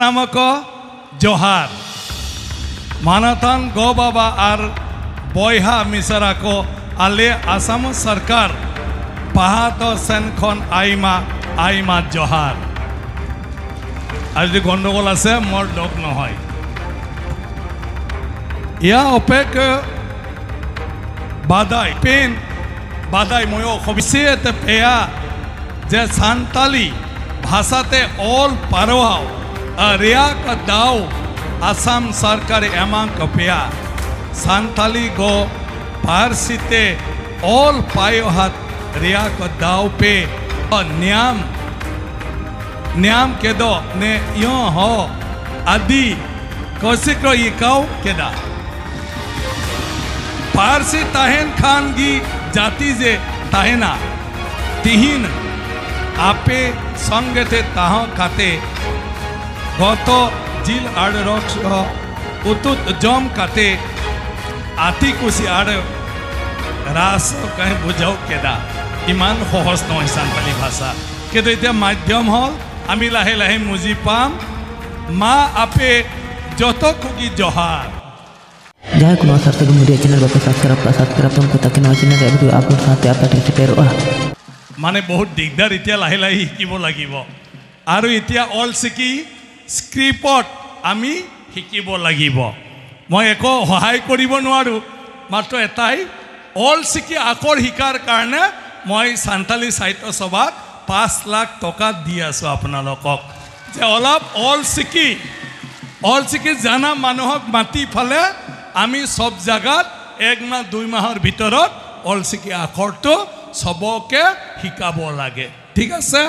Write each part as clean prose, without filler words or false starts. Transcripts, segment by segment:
नामक जोहार मानाथान गो बाबा और बयहा मिसरा को आले आसाम सरकार पाहात सेनखन आईमा आईमा जोहार आज गंडगोल आसे मोर लग नहय या अपेक बादाय पेन बादाय मयो खबिसेते पेया जे सान्ताली भाषाते ऑल पारोहाव रिया का दाव आसाम सरकार एमां कपिया सान्ताली गो पारसीते ऑल पायो हाथ रिया का दाव पे न्याम न्याम के दो ने यो हो आदि कौशिक इकाव केदा पारसी ताहेन खान की जाति जे ताहेना तिहिन आपे संगे थे ताह खाते गत जिल आड़ रक्ष उतुत जम काते आती कुसी आड़ रास कहीं बुझाओ केदा इमान सहज नय सान्ताली भाषा किन्तु इतना माध्यम हल आमी लाहे लाहे मुजी पाम मा आपे जत खुगी जोहार जहाँ को नौसर से मुझे चैनल पर सब्सक्राइब तुमको ताकि नौ चैनल वीडियो अपलोड करते आप पार्टिसिपेट माने बहुत दिगदार इतना लाहे लाहे शिकिब लागिब आरो इतना ऑल सिकी स्क्रिप्ट आमी शिकिब लागिब मैं एको सहाय करिब नोवारो मात्र एटाई ऑल सिकी आखर शिकार कारणे मैं सान्ताली साहित्य सभाक 5 लाख टका दी आसो आपनालोকক जे अलप ऑल सिकी जाना मानुहक माति फाले आमी सब जगात 1 माह 2 माहर भितरत ऑल सिकी आखरটো सबके शिकाब लागे ठीक आछे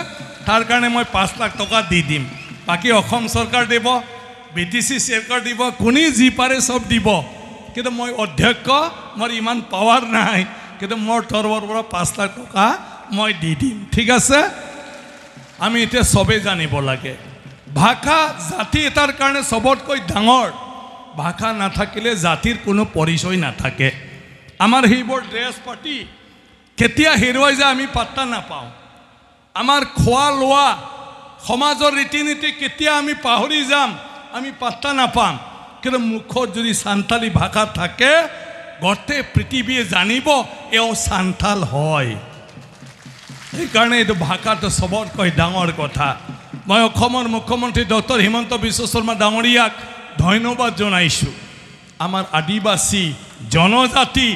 तार कारणे मैं 5 लाख टका दी दिम बाकी अखम सरकार देव बीटीसी सरकार दीब कोनी जी पारे सब दीब किन्तु मैं अध्यक्ष मोर इमान पावर नाई किन्तु मोर तरवर पर 5 लाख टका मैं दी दिम ठीक आछे आमी इतना सबे जानिब लागे भाषा जाति एटार कारणे सबतকৈ डाঙर भाषा नाथाकिले जातिर कोनो परिचय नाथाके आमार हेइबोर ड्रेस पार्टी केতিয়া हेरुवाई जा आमी पात्ता नापाওঁ आमार खोआ लोआ समाजर रीति नीति केতিয়া आमी पाहरी जाम आमी पात्ता नापाम किन्तु मुखत जदि सान्ताली भाषा थाके गते पृथिवीये जानिब एओ सान्ताल हय সেইকাৰণে এইটো ভাষাটো সবতকৈ ডাঙৰ কথা মই অসমৰ মুখ্যমন্ত্ৰী ডক্টৰ হিমন্ত বিশ্ব শৰ্মা ডাঙৰীয়াক ধন্যবাদ জনাইছোঁ আমাৰ আদিবাসী জনজাতি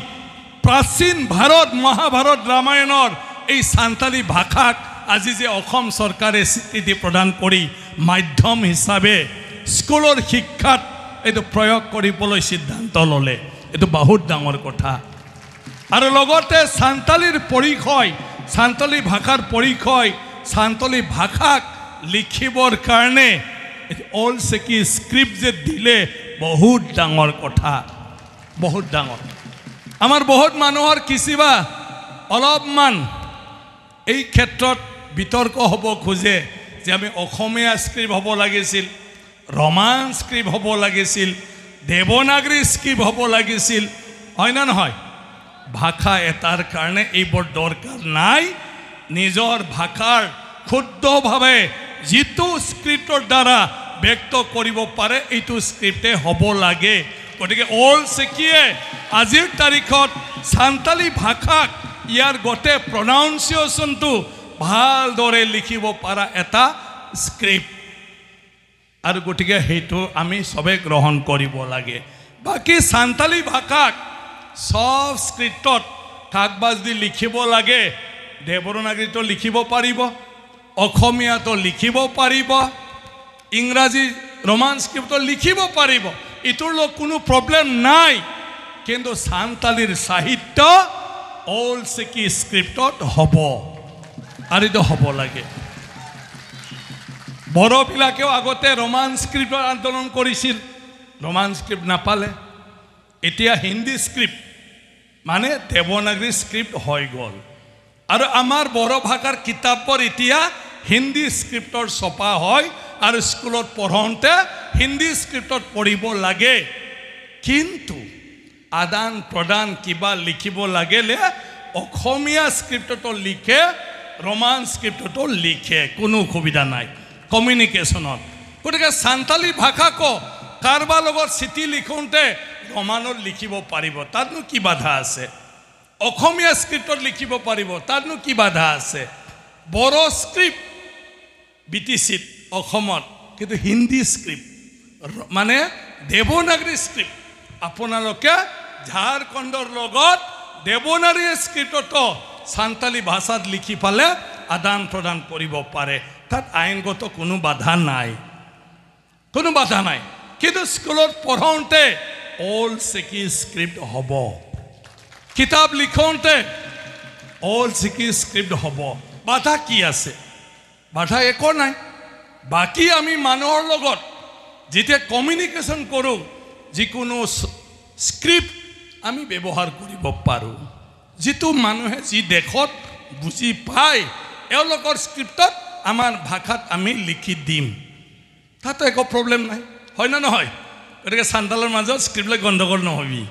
प्राचीन भारत महाभारत रामायणर এই सान्ताली भाषाक আজি যে অসম চৰকাৰে স্বীকৃতি প্ৰদান কৰি মাধ্যম হিচাপে স্কুলৰ শিক্ষাত এইটো প্ৰয়োগ কৰিবলৈ সিদ্ধান্ত ললে এইটো বহুত ডাঙৰ কথা আৰু লগতে সান্তালীৰ পৰিচয় সান্তালী ভাষাৰ পৰিচয় সান্তালী ভাষাক লিখিবৰ কাৰণে অল সেকি স্ক্ৰিপ্ট যে দিলে বহুত ডাঙৰ কথা বহুত ডাঙৰ आमार बहुत मानुहर किसिबा अलपमान এই ক্ষেত্ৰত বিতৰ্ক হ'ব খোজে যে আমি অসমীয়া স্ক্ৰিপ্ট হ'ব লাগিছিল ৰমান স্ক্ৰিপ্ট হ'ব লাগিছিল দেৱনাগৰী স্ক্ৰিপ্ট হ'ব লাগিছিল হয় না নহয় ভাষা এটাৰ কাৰণে এইবোৰ দৰকাৰ নাই নিজৰ ভাষাৰ শুদ্ধভাৱে যিটো স্ক্ৰিপ্টৰ দ্বাৰা ব্যক্ত কৰিব পাৰে এইটো স্ক্ৰিপ্টে হ'ব লাগে গতিকে অল সেকিয়ে আজিৰ তাৰিখত সান্তালী ভাষাক ইয়াৰ গতে প্ৰনাউন্সিয়েশ্যনটো ভালদৰে লিখিব পৰা এটা স্ক্ৰিপ্ট আৰু গতিকে সেইটো আমি সবে গ্ৰহণ কৰিব লাগে বাকি সান্তালী ভাষাক সব স্ক্ৰিপ্টত কাগজ দি লিখিব লাগে দেৱনাগৰীটো লিখিব পাৰিব অসমীয়াটো লিখিব পাৰিব ইংৰাজী ৰোমান স্ক্ৰিপ্টটো লিখিব পাৰিব ইটোৰ লগ কোনো প্ৰব্লেম নাই কিন্তু সান্তালীৰ সাহিত্য অল সেকি স্ক্ৰিপ্টত হ'ব আৰু এইটো হ'ব লাগে বড়োবিলাকেও আগতে ৰোমান স্ক্ৰিপ্টৰ আন্দোলন কৰিছিল ৰোমান স্ক্ৰিপ্ট নাপালে এতিয়া হিন্দী স্ক্ৰিপ্ট মানে দেৱনাগৰী স্ক্ৰিপ্ট হৈ গ'ল আৰু আমাৰ বড়ো ভাষাৰ কিতাপৰ এতিয়া হিন্দী স্ক্ৰিপ্টৰ ছপা হয় আৰু স্কুলত পঢ়োঁতে হিন্দী স্ক্ৰিপ্টত পঢ়িব লাগে কিন্তু আদান প্ৰদান কিবা লিখিব লাগিলে অসমীয়া স্ক্ৰিপ্টটো লিখে ৰোমান স্ক্ৰিপ্টটো লিখে কোনো অসুবিধা নাই কমিউনিকেশ্যনত গতিকে সান্তালী ভাষাক কাৰোবাৰ লগত চিঠি লিখোঁতে ৰমানত লিখিব পাৰিব, তাতনো কি বাধা আছে? অসমীয়া স্ক্ৰিপ্টত লিখিব পাৰিব, তাতনো কি বাধা আছে? বড়ো স্ক্ৰিপ্ট BTCত অসমত, কিন্তু হিন্দী স্ক্ৰিপ্ট মানে দেৱনাগৰী স্ক্ৰিপ্ট আপোনালোকে ঝাৰখণ্ডৰ লগত দেৱনাগৰী স্ক্ৰিপ্টতো সান্তালী ভাষাত লিখি পালে আদান প্ৰদান কৰিব পাৰে, তাত আইনগত কোনো বাধা নাই, কোনো বাধা নাই। কিন্তু স্কুলত পঢ়াওঁতে অল্ড চিকি স্ক্ৰিপ্ট হ'ব, কিতাপ লিখোঁতে অল্ড চিকি স্ক্ৰিপ্ট হ'ব। বাধা কি আছে? বাধা একো নাই। বাকী আমি মানুহৰ লগত যেতিয়া কমিউনিকেশ্যন কৰোঁ যিকোনো স্ক্ৰিপ্ট আমি ব্যৱহাৰ কৰিব পাৰোঁ, যিটো মানুহে যি দেশত বুজি পায় এওঁলোকৰ স্ক্ৰিপ্টত আমাৰ ভাষাত আমি লিখি দিম, তাতো একো প্ৰব্লেম নাই, হয় না নহয়? গতিকে সান্তালৰ মাজত স্ক্ৰিপ্টলৈ গণ্ডগোল নহবি,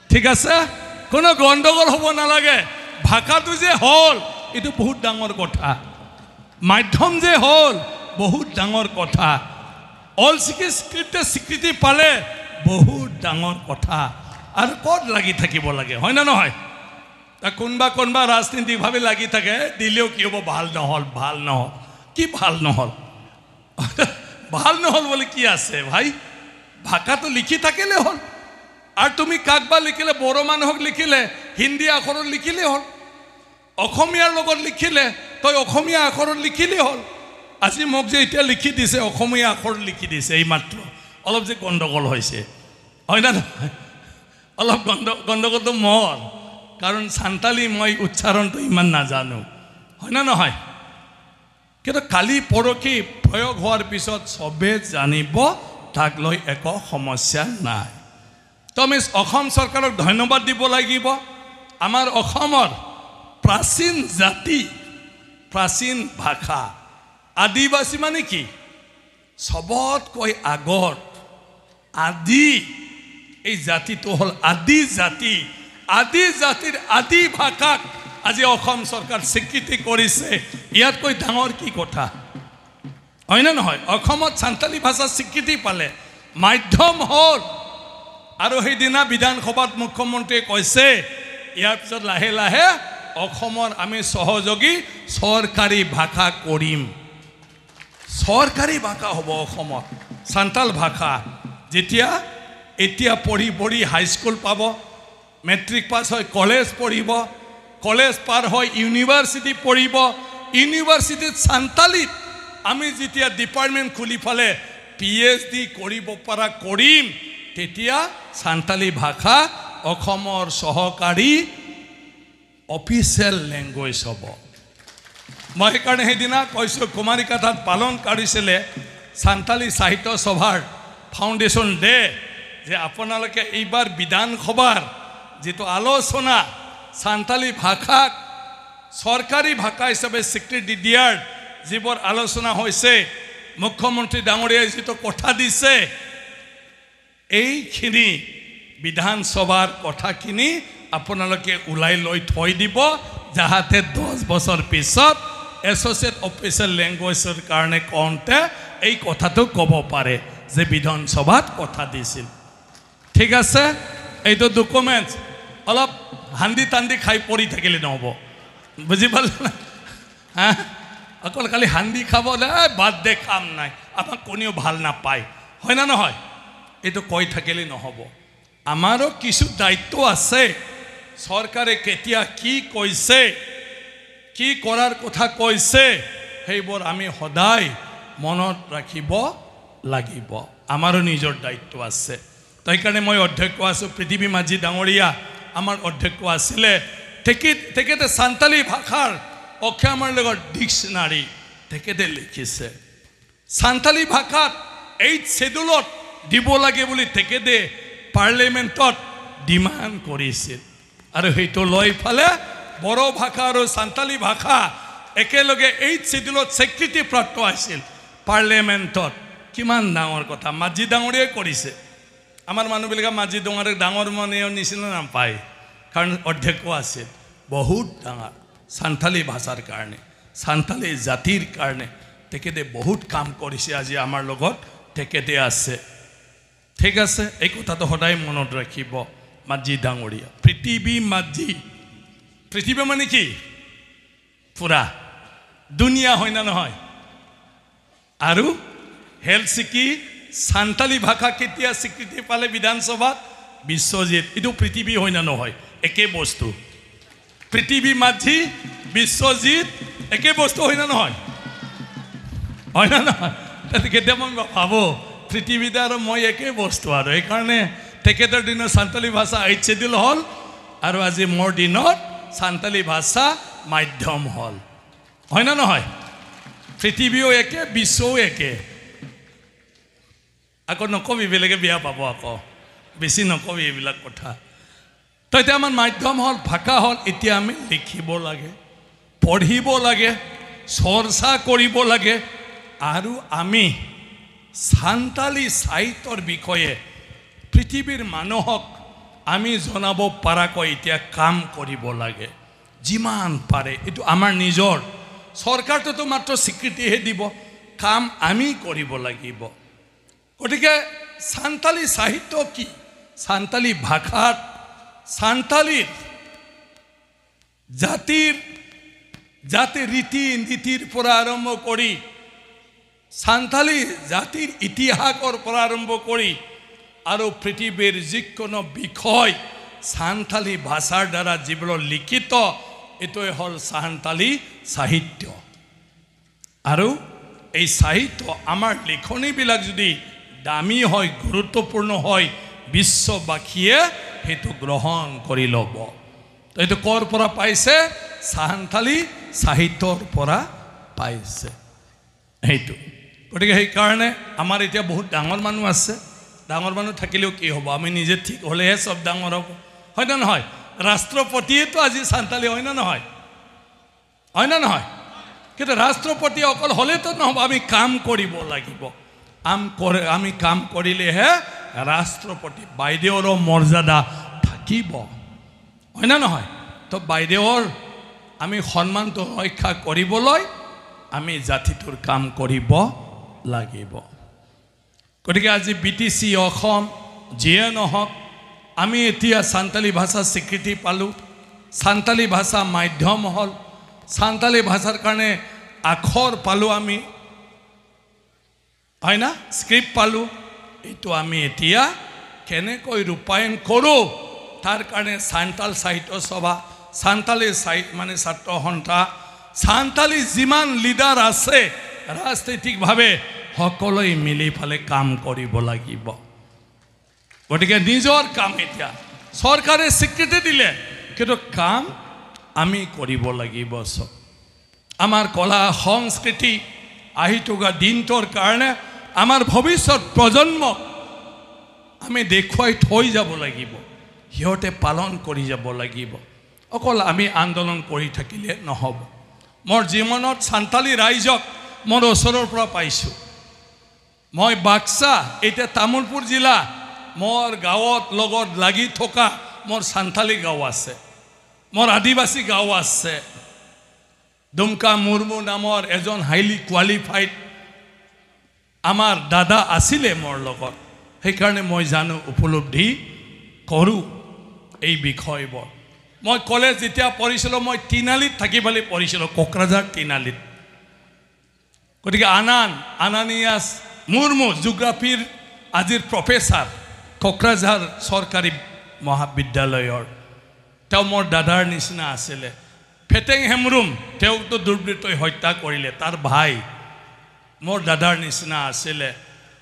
ঠিক আছে? কোনো গণ্ডগোল হ'ব নালাগে। ভাষাটো যে হ'ল এইটো বহুত ডাঙৰ কথা, মাধ্যম যে হ'ল বহুত ডাঙৰ কথা, অল চিকি স্ক্ৰিপ্টে স্বীকৃতি পালে বহুত ডাঙৰ কথা। আৰু ক'ত লাগি থাকিব লাগে, হয় না নহয়? কোনোবা ৰাজনীতিকভাৱে লাগি থাকে, দিলেও কি হ'ব? ভাল নহ'ল, ভাল নহ'ল। কি ভাল নহ'ল? ভাল নহ'ল বুলি কি আছে ভাই? ভাষাটো লিখি থাকিলে হ'ল। আৰু তুমি কাকবা লিখিলে, বড়ো মানুহক লিখিলে হিন্দী আখৰত লিখিলে হ'ল, অসমীয়াৰ লগত লিখিলে তই অসমীয়া আখৰত লিখিলে হ'ল। আজি মোক যে এতিয়া লিখি দিছে অসমীয়া আখৰত লিখি দিছে, এই মাত্ৰ অলপ যে গণ্ডগোল হৈছে, হয় না নহয়? অলপ গণ্ডগোলটো মোৰ, কাৰণ সান্তালী মই উচ্চাৰণটো ইমান নাজানো, হয় না নহয়? কিন্তু কালি পৰহি প্ৰয়োগ হোৱাৰ পিছত চবে জানিব, তাক লৈ একো সমস্যা নাই। তো আমি অসম চৰকাৰক ধন্যবাদ দিব লাগিব। আমাৰ অসমৰ প্ৰাচীন জাতি, প্ৰাচীন ভাষা, আদিবাসী মানে কি? চবতকৈ আগত আদি, এই জাতিটো হ'ল আদি জাতি। আদি জাতিৰ আদি ভাষাক আজি অসম চৰকাৰ স্বীকৃতি কৰিছে, ইয়াতকৈ ডাঙৰ কি কথা, হয় না নহয়? অসমত সান্তালী ভাষা স্বীকৃতি পালে, মাধ্যম হ'ল। আৰু সেইদিনা বিধানসভাত মুখ্যমন্ত্ৰীয়ে কৈছে ইয়াৰ পিছত লাহে লাহে অসমৰ আমি সহযোগী চৰকাৰী ভাষা কৰিম, চৰকাৰী ভাষা হ'ব অসমত সান্তাল ভাষা। যেতিয়া এতিয়া পঢ়ি হাইস্কুল পাব, মেট্ৰিক পাছ হয় কলেজ পঢ়িব, কলেজ পাৰ হয় ইউনিভাৰ্চিটি পঢ়িব, ইউনিভাৰ্চিটিত সান্তালীত আমি যেতিয়া ডিপাৰ্টমেণ্ট খুলি ফালে PhD কৰিব পৰা কৰিম, তেতিয়া সান্তালী ভাষা অসমৰ সহকাৰী অফিচিয়েল লেংগুৱেজ হ'ব। মই সেইকাৰণে সেইদিনা কৈছোঁ, কুমাৰিকাঠাত পালন কৰিছিলে সান্তালী সাহিত্য সভাৰ ফাউণ্ডেশ্যন ডে, যে আপোনালোকে এইবাৰ বিধানসভাৰ যিটো আলোচনা সান্তালী ভাষাক চৰকাৰী ভাষা হিচাপে স্বীকৃতি দিয়াৰ যিবোৰ আলোচনা হৈছে, মুখ্যমন্ত্ৰী ডাঙৰীয়াই যিটো কথা দিছে, এইখিনি বিধানসভাৰ কথাখিনি আপোনালোকে ওলাই লৈ থৈ দিব, যাহাতে 10 বছৰ পিছত এছ'চিয়েট অফিচিয়েল লেংগুৱেজৰ কাৰণে কওঁতে এই কথাটো ক'ব পাৰে যে বিধানসভাত কথা দিছিল, ঠিক আছে? এইটো ডকুমেণ্টছ অলপ হান্দি তান্দি খাই পৰি থাকিলে নহ'ব, বুজি পালে না? হা, অকল খালি হান্দি খাব, বাদ দে কাম নাই, আমাক কোনেও ভাল নাপায়, হয় না নহয়? এইটো কৈ থাকিলে নহ'ব। আমাৰো কিছু দায়িত্ব আছে। চৰকাৰে কেতিয়া কি কৈছে, কি কৰাৰ কথা কৈছে, সেইবোৰ আমি সদায় মনত ৰাখিব লাগিব। আমাৰো নিজৰ দায়িত্ব আছে। তো সেইকাৰণে মই অধ্যক্ষ আছোঁ, পৃথিৱী মাঝি ডাঙৰীয়া আমাৰ অধ্যক্ষ আছিলে। তেখেতে সান্তালী ভাষাৰ অক্ষামৰ লগত ডিকশ্যনাৰী তেখেতে লিখিছে। সান্তালী ভাষাত 8th শ্বেডিউলত দিব লাগে বুলি তেখেতে পাৰ্লিমেণ্টত ডিমাণ্ড কৰিছিল, আৰু সেইটো লৈ ফালে বড়ো ভাষা আৰু সান্তালী ভাষা একেলগে 8th শ্বেডিউলত স্বীকৃতিপ্ৰাপ্ত আছিল পাৰ্লিমেণ্টত। কিমান ডাঙৰ কথা, মাঝি ডাঙৰীয়াই কৰিছে। আমাৰ মানুহবিলাকে মাঝি ডাঙৰ মানেও নিচিনা নাপায়, কাৰণ অধ্যক্ষ আছিল বহুত ডাঙৰ সান্তালী ভাষাৰ কাৰণে, সান্তালী জাতিৰ কাৰণে তেখেতে বহুত কাম কৰিছে আজি আমাৰ লগত তেখেতে আছে ঠিক আছে এই কথাটো সদায় মনত ৰাখিব মাঝি ডাঙৰীয়া পৃথিৱী মাঝি পৃথিৱী মানে কি পুৰা দুনিয়া হয় না নহয় আৰু হেলচিকি সান্তালি ভাষা কেতিয়া স্বীকৃতি পালে বিধানসভাত বিশ্বজিৎ এটো পৃথিৱী হয় না নহয় একে বস্তু পৃথিৱী মাঝি বিশ্বজিৎ একে বস্তু হয় না নহয় কেতিয়া মই ভাবো পৃথিৱীতে আৰু মই একে বস্তু আৰু এইকাৰণে তেখেতৰ দিনত সান্তালি ভাষা আইচিডিল হল আৰু আজি মোৰ দিনত সান্তালি ভাষা মাধ্যম হল হয় না নহয় পৃথিৱীও একে বিশ্বও একে আকৌ নকবি বেলেগে বিয়া পাব আকৌ বেছি নকবি এইবিলাক কথা তো এতিয়া আমাৰ মাধ্যম হল ভাষা হল এতিয়া আমি লিখিব লাগে পঢ়িব লাগে চৰ্চা কৰিব লাগে আৰু আমি সান্তালি সাহিত্যৰ বিষয়ে পৃথিৱীৰ মানুহক আমি জনাব পৰাকৈ এতিয়া কাম কৰিব লাগে যিমান পাৰে এটো আমাৰ নিজৰ সৰকাৰটো মাত্ৰ স্বীকৃতিহে দিব কাম আমি কৰিব লাগিব গতিকে সান্তালি সাহিত্য কি সান্তালি ভাষাত সান্তালিৰ জাতিৰ ৰীতি নীতিৰ পৰা আৰম্ভ কৰি সান্তালি জাতিৰ ইতিহাসৰ পৰা আৰম্ভ কৰি আৰু পৃথিৱীৰ যিকোনো বিষয় সান্তালি ভাষাৰ দ্বাৰা যিবোৰ লিখিত এটোই হল সান্তালি সাহিত্য আৰু এই সাহিত্য আমাৰ লিখনিবিলাক যদি দামী হয় গুৰুত্বপূৰ্ণ হয় বিশ্ববাসীয়ে হেতু গ্ৰহণ কৰি ল'ব তো এটো কৰ পৰা পাইছে সান্তালি সাহিত্যৰ পৰা পাইছে হেতু গতিকে সেই কাৰণে আমাৰ এতিয়া বহুত ডাঙৰ মানুহ আছে ডাঙৰ মানুহ থাকিলেও কি হ'ব আমি নিজে ঠিক হ'লেহে সব ডাঙৰ হ'ব হয় না নহয় ৰাষ্ট্ৰপতিয়েতো আজি সান্তালি হয় না নহয় কিন্তু ৰাষ্ট্ৰপতি অকল হ'লেতো নহ'ব আমি কাম কৰিব লাগিব আমি কাম কৰিলেহে ৰাষ্ট্ৰপতি বাইদেউৰ মৰ্যাদা থাকিব হয় না নহয় তো বাইদেউৰ আমি সন্মানটো ৰক্ষা কৰিবলৈ আমি জাতিটোৰ কাম কৰিব লাগিব গতিকে আজি বিটিসি অসম যিয়ে নহওক আমি এতিয়া সান্তালি ভাষা স্বীকৃতি পালো সান্তালি ভাষা মাধ্যম হল সান্তালি ভাষাৰ কাৰণে আখৰ পালো আমি হয় না স্ক্ৰিপ্ট পালো এইটো আমি এতিয়া কেনেকৈ ৰূপায়ণ কৰোঁ তাৰ কাৰণে সান্তাল সাহিত্য সভা সান্তালি মানে ছাত্ৰ সন্থা সান্তালি যিমান লিডাৰ আছে ৰাজনৈতিকভাৱে সকলোৱে মিলি ফালে কাম কৰিব লাগিব গতিকে নিজৰ কাম এতিয়া চৰকাৰে স্বীকৃতি দিলে কিন্তু কাম আমি কৰিব লাগিব সব আমাৰ কলা সংস্কৃতি আহি থকা দিনটোৰ কাৰণে আমাৰ ভৱিষ্যত প্ৰজন্মক আমি দেখুৱাই থৈ যাব লাগিব সিহঁতে পালন কৰি যাব লাগিব অকল আমি আন্দোলন কৰি থাকিলে নহ'ব মোৰ জীৱনত সান্তালি ৰাইজক মোৰ ওচৰৰ পৰা পাইছোঁ মই বাক্সা এতিয়া তামুলপুৰ জিলা মোৰ গাঁৱত লগত লাগি থকা মোৰ সান্তালি গাঁও আছে মোৰ আদিবাসী গাঁও আছে দুমকা মুৰ্মু নামৰ এজন হাইলি কোৱালিফাইড আমাৰ দাদা আছিলে মোৰ লগত সেইকাৰণে মই জানো উপলব্ধি কৰোঁ এই বিষয়বোৰ মই কলেজ যেতিয়া পঢ়িছিলোঁ মই তিনালিত থাকি পালি পঢ়িছিলোঁ কোকৰাঝাৰ তিনালিত গতিকে আনানিয়াছ মুৰ্মু জিঅ'গ্ৰাফিৰ আজিৰ প্ৰফেচাৰ কোকৰাঝাৰ চৰকাৰী মহাবিদ্যালয়ৰ তেওঁ মোৰ দাদাৰ নিচিনা আছিলে ফেটেং হেমৰুম তেওঁতো দুৰ্বৃত্তই হত্যা কৰিলে তাৰ ভাই মোৰ দাদাৰ নিচিনা আছিলে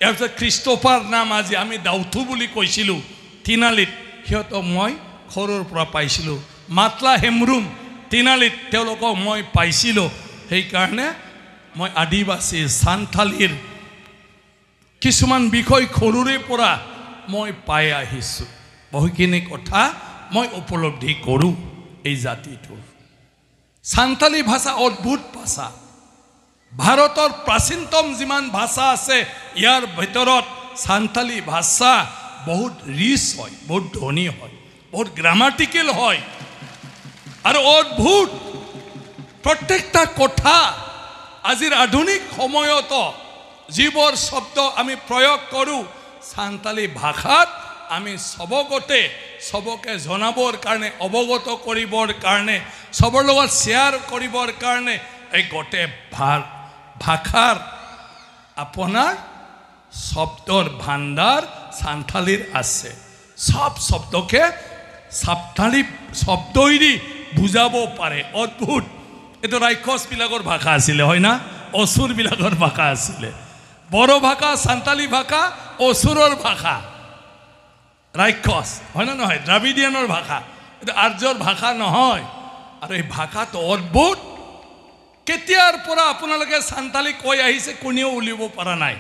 ইয়াৰ পিছত ক্ৰিষ্টফাৰ নাম আজি আমি দাউথু বুলি কৈছিলোঁ তিনালিত সিহঁতক মই সৰুৰ পৰা পাইছিলোঁ মাতলা হেমৰুম তিনালিত তেওঁলোকক মই পাইছিলোঁ সেইকাৰণে মই আদিবাসী সান্তালিৰ কিছুমান বিষয় সৰুৰে পৰা মই পাই আহিছোঁ বহুখিনি কথা মই উপলব্ধি কৰোঁ এই জাতিটোৰ সান্তালি ভাষা অদ্ভুত ভাষা ভাৰতৰ প্ৰাচীনতম যিমান ভাষা আছে ইয়াৰ ভিতৰত সান্তালি ভাষা বহুত ৰিচ হয় বহুত ধনী হয় বহুত গ্ৰামাটিকেল হয় আৰু অদ্ভুত প্ৰত্যেকটা কথা আজিৰ আধুনিক সময়তো যিবোৰ শব্দ আমি প্ৰয়োগ কৰোঁ সান্তালী ভাষাত আমি সবকে জনাবৰ কাৰণে অৱগত কৰিবৰ কাৰণে সবৰ লগত শ্বেয়াৰ কৰিবৰ কাৰণে এই গোটেই ভাষাৰ আপোনাৰ শব্দৰ ভাণ্ডাৰ সান্তালীৰ আছে সব শব্দকে সান্তালী শব্দইদি বুজাব পাৰে অদ্ভুত এইটো ৰাক্ষসবিলাকৰ ভাষা আছিলে হয় না অসুৰবিলাকৰ ভাষা আছিলে বড়ো ভাষা সান্তালী ভাষা অসুৰৰ ভাষা ৰাক্ষস হয় না নহয় দ্ৰাবিডিয়ানৰ ভাষা এইটো আৰ্যৰ ভাষা নহয় আৰু এই ভাষাটো অদ্ভুত কেতিয়াৰ পৰা আপোনালোকে সান্তালী কৈ আহিছে কোনেও উলিয়াব পৰা নাই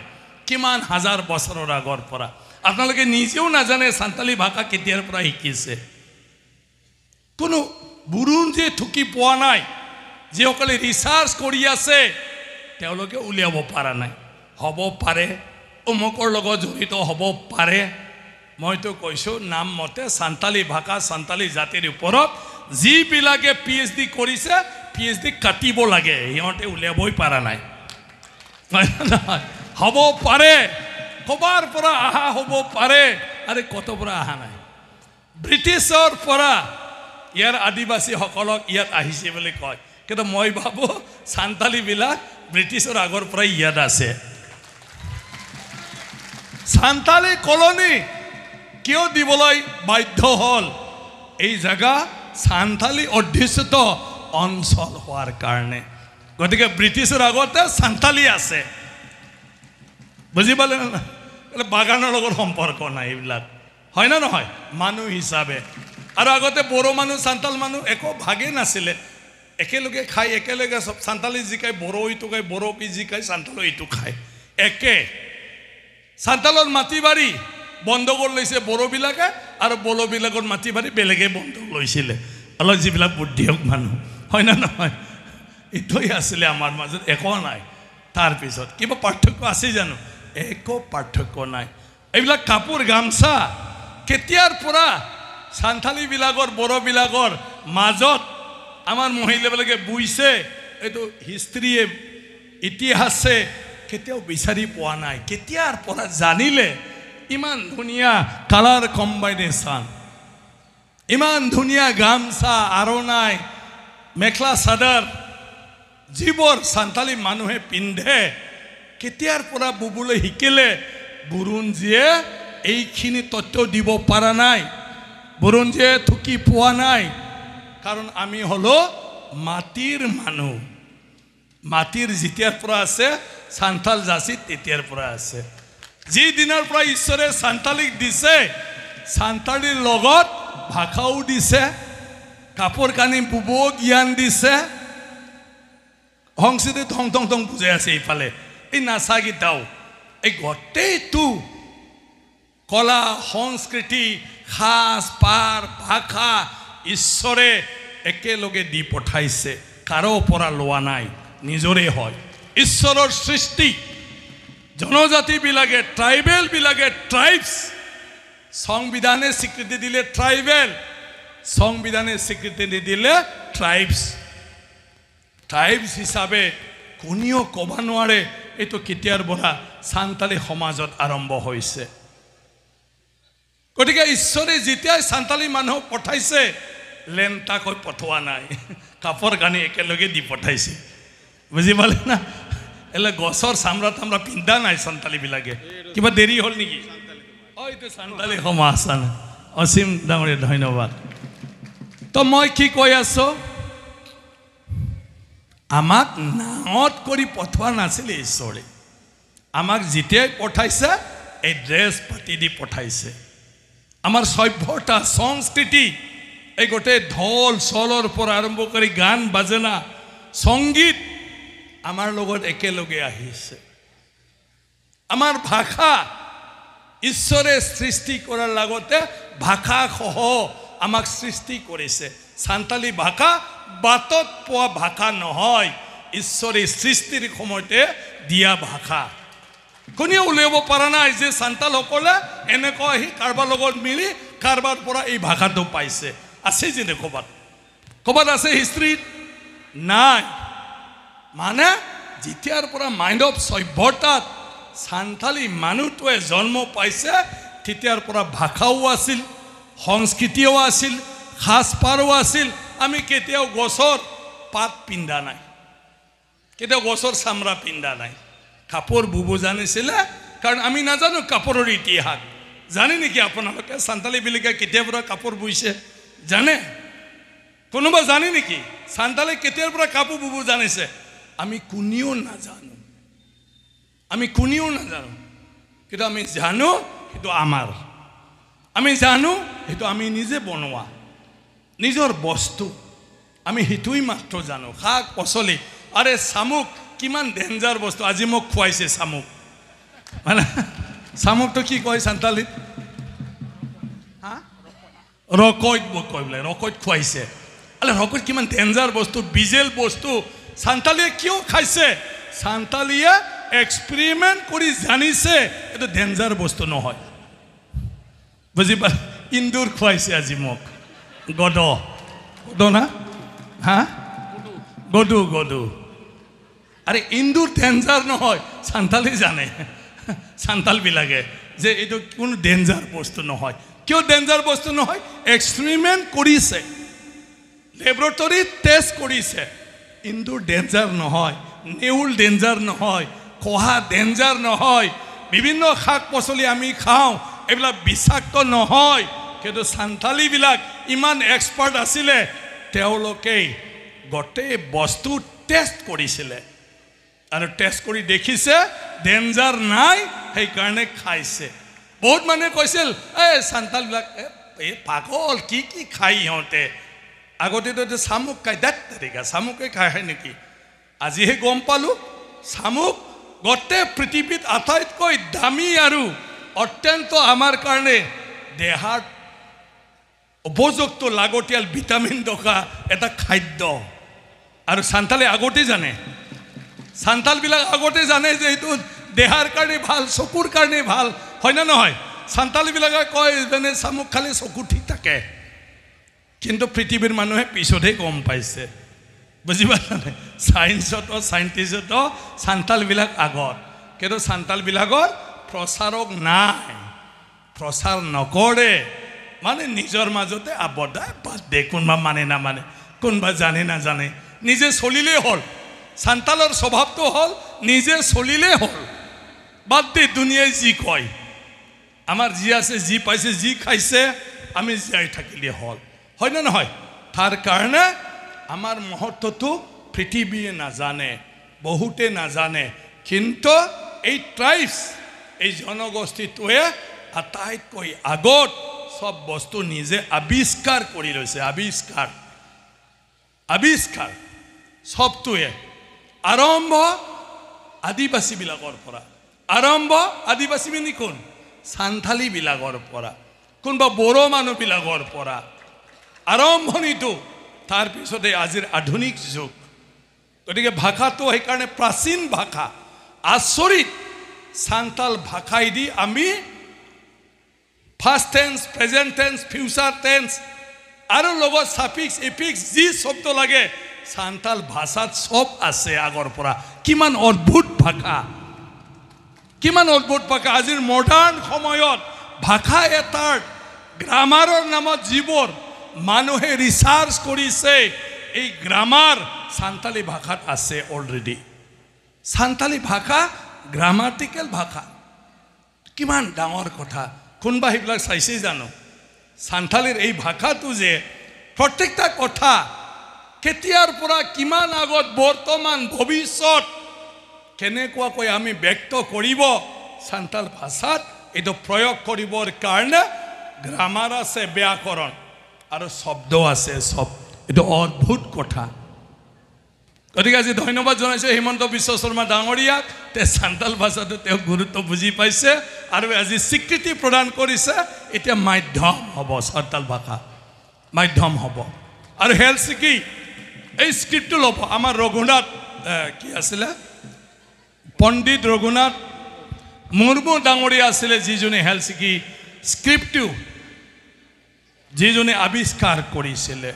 কিমান হাজাৰ বছৰৰ আগৰ পৰা আপোনালোকে নিজেও নাজানে সান্তালী ভাষা কেতিয়াৰ পৰা শিকিছে কোনো বুৰঞ্জী থুকি পোৱা নাই যিসকলে ৰিচাৰ্চ কৰি আছে তেওঁলোকে উলিয়াব পৰা নাই হ'ব পাৰে অমুকৰ লগত জড়িত হ'ব পাৰে মইতো কৈছোঁ নাম মতে সান্তালী ভাষা সান্তালী জাতিৰ ওপৰত যিবিলাকে PhD কৰিছে PhD কাটিব লাগে সিহঁতে উলিয়াবই পৰা নাই হ'ব পাৰে ক'বাৰ পৰা আহা হ'ব পাৰে আৰে কত পৰা আহা নাই ব্ৰিটিছৰ পৰা ইয়াৰ আদিবাসীসকলক ইয়াত আহিছে বুলি কয় কিন্তু মই ভাবো সান্তালীবিলাক ব্ৰিটিছৰ আগৰ পৰা ইয়াত আছে সান্তালী কলনী কিয় দিবলৈ বাধ্য হল এই জায়গা সান্তালী অধ্যুষিত অঞ্চল হোৱাৰ কাৰণে গতিকে ব্ৰিটিছৰ আগতে সান্তালী আছে বুজি পালে না বাগানৰ লগত সম্পৰ্ক নাই এইবিলাক হয় না নহয় মানুহ হিচাপে আৰু আগতে বড়ো মানুহ সান্তাল মানুহ একো ভাগে নাছিলে একেলগে খাই একেলগে সব সান্তালী জিকাই বড়ো ইটো খাই বড়ো জিকাই সান্তালো ইটো খায় একে সান্তালৰ মাটি বাৰী বন্ধ কৰি লৈছে বড়োবিলাকে আৰু বড়োবিলাকৰ মাটি বাৰী বেলেগে বন্ধ লৈছিলে অলপ যিবিলাক বুদ্ধিয়ক মানুহ হয় না নহয় এইটোই আছিলে আমাৰ মাজত একো নাই তাৰপিছত কিবা পাৰ্থক্য আছে জানো একো পাৰ্থক্য নাই এইবিলাক কাপোৰ গামছা কেতিয়াৰ পৰা সান্তালীবিলাকৰ বড়োবিলাকৰ মাজত আমাৰ মহিলাবিলাকে বুইছে এইটো হিষ্ট্ৰীয়ে ইতিহাসে কেতিয়াও বিচাৰি পোৱা নাই কেতিয়াৰ পৰা জানিলে ইমান ধুনীয়া কালাৰ কম্বাইনেশ্যন ইমান ধুনীয়া গামছা আৰণাই মেখলা চাদৰ যিবোৰ সান্তালী মানুহে পিন্ধে কেতিয়াৰ পৰা বুবলৈ শিকিলে বুৰঞ্জীয়ে এইখিনি তথ্য দিব পৰা নাই বুৰঞ্জীয়ে থুকি পোৱা নাই কাৰণ আমি হলো মাটিৰ মানুহ মাটিৰ যেতিয়াৰ পৰা আছে সান্তাল জাতি তেতিয়াৰ পৰা আছে যি দিনৰ পৰা ঈশ্বৰে সান্তালীক দিছে সান্তালীৰ লগত ভাষাও দিছে কাপোৰ কানি বুব জ্ঞান দিছে সংস্কৃতি থং থং থং বুজাই আছে এইফালে এই নাচাকেইটাও এই গোটেইটো কলা সংস্কৃতি সাজ পাৰ ভাষা ঈশ্বৰে একেলগে দি পঠাইছে কাৰো পৰা লোৱা নাই নিজৰে হয় ঈশ্বৰৰ সৃষ্টি জনজাতিবিলাকে ট্ৰাইবেলবিলাকে ট্ৰাইবছ সংবিধানে স্বীকৃতি দিলে ট্ৰাইবেল সংবিধানে স্বীকৃতি নিদিলে ট্ৰাইবছ ট্ৰাইবছ হিচাপে কোনেও ক'ব নোৱাৰে এইটো কেতিয়াৰ পৰা সান্তালী সমাজত আৰম্ভ হৈছে গতিকে ঈশ্বৰে যেতিয়াই সান্তালী মানুহক পঠাইছে লেণ্টাকৈ পঠোৱা নাই কাপোৰ কানি একেলগে দি পঠাইছে বুজি পালে না এলে গছৰ চামৰা তামৰা পিন্ধা নাই সান্তালীবিলাকে কিবা দেৰি হ'ল নেকি এইটো সান্তালী সমাজ অসীম ডাঙৰীয়া ধন্যবাদ তো মই কি কৈ আছো আমাক নাঙত কৰি পঠোৱা নাছিলে ঈশ্বৰে আমাক যেতিয়াই পঠাইছে এই ড্ৰেছ পাতি দি পঠাইছে আমাৰ সভ্যতা সংস্কৃতি এই গোটেই ঢোল চলৰ পৰা আৰম্ভ কৰি গান বাজনা সংগীত আমাৰ লগত একেলগে আহিছে আমাৰ ভাষা ঈশ্বৰে সৃষ্টি কৰাৰ লগতে ভাষা সহ আমাক সৃষ্টি কৰিছে সান্তালী ভাষা বাটত পোৱা ভাষা নহয় ঈশ্বৰে সৃষ্টিৰ সময়তে দিয়া ভাষা কোনেও উলিয়াব পৰা নাই যে সান্তালসকলে এনেকৈ আহি কাৰোবাৰ লগত মিলি কাৰোবাৰ পৰা এই ভাষাটো পাইছে আছে যেনে ক'বাত আছে হিষ্ট্ৰীত নাই মানে যেতিয়াৰ পৰা মানৱ সভ্যতাত সান্থালী মানুহটোৱে জন্ম পাইছে তেতিয়াৰ পৰা ভাষাও আছিল, সংস্কৃতিও আছিল, সাজপাৰো আছিল। আমি কেতিয়াও গছৰ পাত পিন্ধা নাই, কেতিয়াও গছৰ চামৰা পিন্ধা নাই। কাপোৰ বুব জানিছিলে, কাৰণ আমি নাজানো কাপোৰৰ ইতিহাস। জানে নেকি আপোনালোকে সান্থালীবিলাকে কেতিয়াৰ পৰা কাপোৰ বৈছে? জানে? কোনোবা জানে নেকি সান্থালী কেতিয়াৰ পৰা কাপোৰ বুব জানিছে? আমি কোনেও নাজানো, আমি কোনেও নাজানো। কিন্তু আমি জানো সেইটো আমাৰ, আমি জানো সেইটো আমি নিজে বনোৱা নিজৰ বস্তু, আমি সেইটোই মাত্ৰ জানো। শাক পাচলি, আৰে শামুক কিমান ডেঞ্জাৰ বস্তু। আজি মোক খুৱাইছে শামুক, মানে শামুকটো কি কয় সান্থালীত? ৰকৈত কয় বোলে, ৰকৈত খুৱাইছে। আৰে ৰকৈত কিমান ডেঞ্জাৰ বস্তু, বিজেল বস্তু। সান্থালীয়ে কিয় খাইছে? সান্থালীয়ে এক্সপেৰিমেণ্ট কৰি জানিছে এইটো ডেঞ্জাৰ বস্তু নহয়। বুজি পা? ইন্দুৰ খুৱাইছে আজি মোক, গদ গদ না, হা গদু গদু। আৰে ইন্দুৰ ডেঞ্জাৰ নহয়, সান্থালী জানে, সান্থালবিলাকে যে এইটো কোনো ডেঞ্জাৰ বস্তু নহয়। কিয় ডেঞ্জাৰ বস্তু নহয়? এক্সপেৰিমেণ্ট কৰিছে, লেবৰেটৰীত টেষ্ট কৰিছে। ইন্দুৰ ডেঞ্জাৰ নহয়, নেউল ডেঞ্জাৰ নহয়, কহা ডেঞ্জাৰ নহয়, বিভিন্ন শাক পাচলি আমি খাওঁ এইবিলাক বিষাক্ত নহয়। কিন্তু সান্থালীবিলাক ইমান এক্সপাৰ্ট আছিলে, তেওঁলোকে গোটেই বস্তু টেষ্ট কৰিছিলে আৰু টেষ্ট কৰি দেখিছে ডেঞ্জাৰ নাই, সেইকাৰণে খাইছে। বহুত মানুহে কৈছিল এই সান্থালবিলাক এই পাগল, কি কি খাই সিহঁতে। আগতেতো শামুক খাই, দাঁত তেনেকা শামুকে খাই নেকি? আজিহে গম পালোঁ শামুক গোটেই পৃথিৱীত আটাইতকৈ দামী আৰু অত্যন্ত আমাৰ কাৰণে দেহাত উপযুক্ত লাগতিয়াল ভিটামিন থকা এটা খাদ্য। আৰু সান্থালে আগতে জানে, সান্থালবিলাক আগতে জানে যে এইটো দেহাৰ কাৰণে ভাল, চকুৰ কাৰণে ভাল, হয় না নহয়? সান্থালীবিলাকে কয় যেনে শামুক খালে চকু ঠিক থাকে, কিন্তু পৃথিৱীৰ মানুহে পিছতহে গম পাইছে। বুজি পালানে? চাইন্সতো চাইণ্টিষ্টতো সান্থালবিলাক আগত, কিন্তু সান্থালবিলাকৰ প্ৰচাৰক নাই, প্ৰচাৰ নকৰে, মানে নিজৰ মাজতে আবদ্ধ। বাদ দে, কোনোবা মানে নামানে, কোনোবা জানে নাজানে, নিজে চলিলেই হ'ল। সান্থালৰ স্বভাৱটো হ'ল নিজে চলিলেই হ'ল, বাদ দে দুনিয়াই যি কয়। আমাৰ যি আছে, যি পাইছে, যি খাইছে, আমি জীয়াই থাকিলে হ'ল, হয় না নহয়? তাৰ কাৰণে আমাৰ মহত্বটো পৃথিৱীয়ে নাজানে, বহুতে নাজানে। কিন্তু এই ট্ৰাইবছ, এই জনগোষ্ঠীটোৱে আটাইতকৈ আগত সব বস্তু নিজে আৱিষ্কাৰ কৰি লৈছে। আৱিষ্কাৰ আৱিষ্কাৰ সবটোৱে আৰম্ভ আদিবাসীবিলাকৰ পৰা, আৰম্ভ আদিবাসী মানে কোন? সান্থালীবিলাকৰ পৰা, কোনোবা বড়ো মানুহবিলাকৰ পৰা আৰম্ভণিটো। তাৰপিছতে আজিৰ আধুনিক যুগ। গতিকে ভাষাটো সেইকাৰণে প্ৰাচীন ভাষা, আচৰিত। সান্থাল ভাষাইদি আমি first tense, present tense, future tense আৰু লগত ছাফিক্স এফিক্স যি শব্দ লাগে সান্থাল ভাষাত সব আছে আগৰ পৰা। কিমান অদ্ভুত ভাষা, কিমান অদ্ভুত ভাষা। আজিৰ মডাৰ্ণ সময়ত ভাষা এটাৰ গ্ৰামাৰৰ নামত যিবোৰ মানুহে ৰিচাৰ্চ কৰিছে, এই গ্ৰামাৰ সান্থালী ভাষাত আছে অলৰেডি। সান্থালী ভাষা গ্ৰামাটিকেল ভাষা, কিমান ডাঙৰ কথা। কোনোবা সেইবিলাক চাইছে জানো? সান্থালীৰ এই ভাষাটো যে প্ৰত্যেকটা কথা কেতিয়াৰ পৰা কিমান আগত, বৰ্তমান, ভৱিষ্যত কেনেকুৱাকৈ আমি ব্যক্ত কৰিব সান্থাল ভাষাত, এইটো প্ৰয়োগ কৰিবৰ কাৰণে গ্ৰামাৰ আছে, ব্যাকৰণ আৰু শব্দ আছে, সব এইটো অদ্ভুত কথা। গতিকে আজি ধন্যবাদ জনাইছোঁ হিমন্ত বিশ্ব শৰ্মা ডাঙৰীয়াক। তে সান্থাল ভাষাটো তেওঁ গুৰুত্ব বুজি পাইছে আৰু আজি স্বীকৃতি প্ৰদান কৰিছে। এতিয়া মাধ্যম হ'ব, সান্থাল ভাষা মাধ্যম হ'ব। আৰু হেলচিকি এই স্ক্ৰিপ্টটো ল'ব। আমাৰ ৰঘুনাথ কি আছিলে, পণ্ডিত ৰঘুনাথ মুৰ্মু ডাঙৰীয়া আছিলে, যিজনে হেলচিকি স্ক্ৰিপ্টটো যিজনে আৱিষ্কাৰ কৰিছিলে,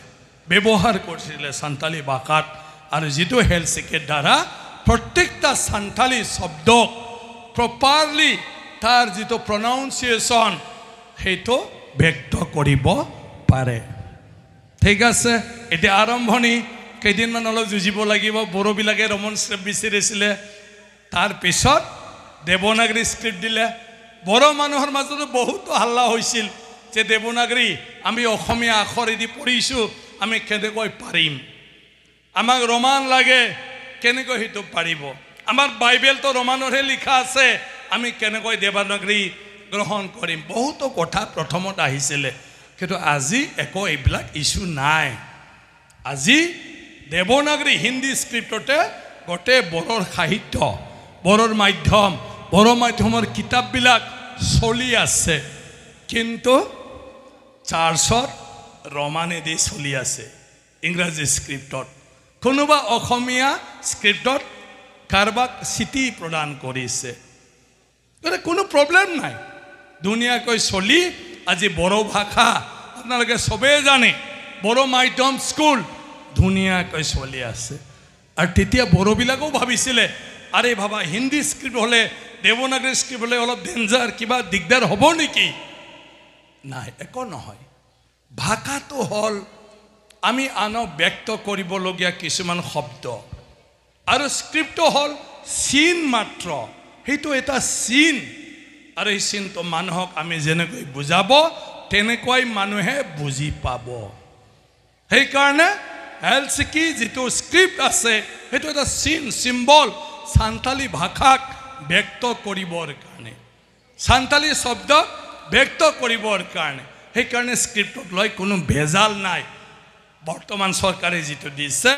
ব্যৱহাৰ কৰিছিলে সান্থালী ভাষাত, আৰু যিটো হেলচিকিৰ দ্বাৰা প্ৰত্যেকটা সান্থালী শব্দক প্ৰপাৰলি তাৰ যিটো প্ৰনাউন্সিয়েশ্যন সেইটো ব্যক্ত কৰিব পাৰে ঠিক আছে এতিয়া আৰম্ভণি কেইদিনমান অলপ যুঁজিব লাগিব বড়োবিলাকে ৰমন স্ক্ৰিপ্ট বিচাৰিছিলে তাৰপিছত দেৱনাগৰী স্ক্ৰিপ্ট দিলে বড়ো মানুহৰ মাজত বহুত হাল্লা হৈছিল যে দেৱনাগৰী আমি অসমীয়া আখৰেদি পঢ়িছোঁ আমি কেনেকৈ পাৰিম আমাক ৰমান লাগে কেনেকৈ সেইটো পাৰিব আমাৰ বাইবেলটো ৰমানৰহে লিখা আছে আমি কেনেকৈ দেৱনাগৰী গ্ৰহণ কৰিম বহুতো কথা প্ৰথমত আহিছিলে কিন্তু আজি একো এইবিলাক ইস্যু নাই আজি দেৱনাগৰী হিন্দী স্ক্ৰিপ্টতে গোটেই বড়োৰ সাহিত্য বড়োৰ মাধ্যম বড়ো মাধ্যমৰ কিতাপবিলাক চলি আছে কিন্তু চাৰ্চত ৰমানেদি চলি আছে ইংৰাজী স্ক্ৰিপ্টত কোনোবা অসমীয়া স্ক্ৰিপ্টত কাৰোবাক চিঠি প্ৰদান কৰিছে কোনো প্ৰব্লেম নাই ধুনীয়াকৈ চলি আজি বড়ো ভাষা আপোনালোকে চবেই জানে বড়ো মাধ্যম স্কুল ধুনীয়াকৈ চলি আছে আৰু তেতিয়া বড়োবিলাকেও ভাবিছিলে আৰে ভাবা হিন্দী স্ক্ৰিপ্ট হ'লে দেৱনাগৰী স্ক্ৰিপ্ট হ'লে অলপ ডেঞ্জাৰ কিবা দিগদাৰ হ'ব নেকি নাই একো নহয় ভাষাটো হ'ল আমি আনক ব্যক্ত কৰিবলগীয়া কিছুমান শব্দ আৰু স্ক্ৰিপ্টটো হ'ল চিন মাত্ৰ সেইটো এটা চিন আৰু এই চিনটো মানুহক আমি যেনেকৈ বুজাব তেনেকৈ মানুহে বুজি পাব সেইকাৰণে এলচিকি যিটো স্ক্ৰিপ্ট আছে সেইটো এটা চিন চিম্বল সান্থালী ভাষাক ব্যক্ত কৰিবৰ কাৰণে সান্থালী শব্দ ব্যক্ত কৰিবৰ কাৰণে সেইকাৰণে স্ক্ৰিপ্টক লৈ কোনো ভেজাল নাই বৰ্তমান চৰকাৰে যিটো দিছে